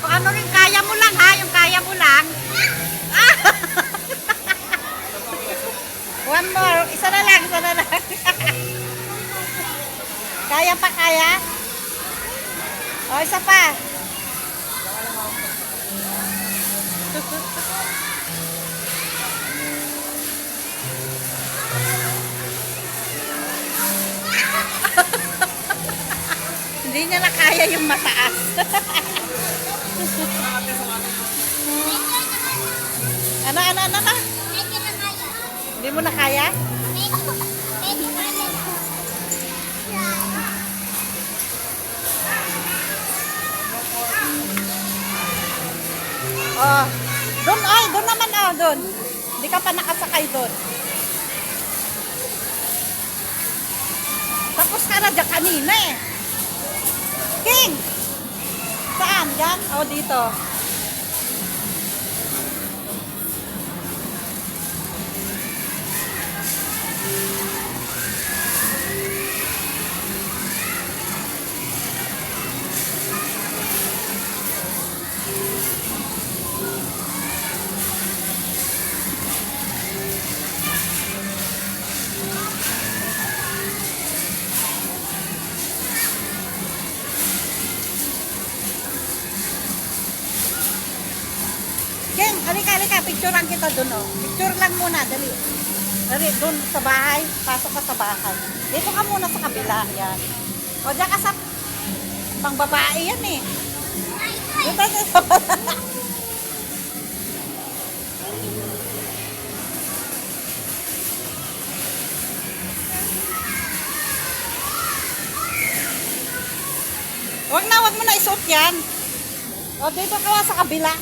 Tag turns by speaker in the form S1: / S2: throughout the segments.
S1: Kung ano rin kaya mo lang ha, yung kaya mo lang. Ah! One more, isa na lang, isa na lang. Kaya pa, kaya? O, isa pa. Hindi niya na kaya yung mataas. Ano? Hindi mo na kaya? Oh, doon ay, doon naman doon. Hindi ka pa nakasakay doon. Tapos ka na dyan kanina eh. King! Saan? Diyan? O dito. Ken, halika, picturean kita dun, oh. Picture lang muna, dali. Dali, dun sa bahay, pasok ka sa bahay. Dito ka muna sa kabila, yan. O, diyan ka sa pang babae yan, eh. Dito sa wag mo na isuot yan. O, dito ka sa kabila.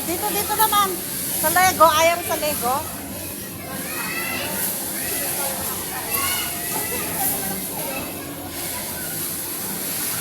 S1: Dito naman. Sa Lego. Ayaw sa Lego.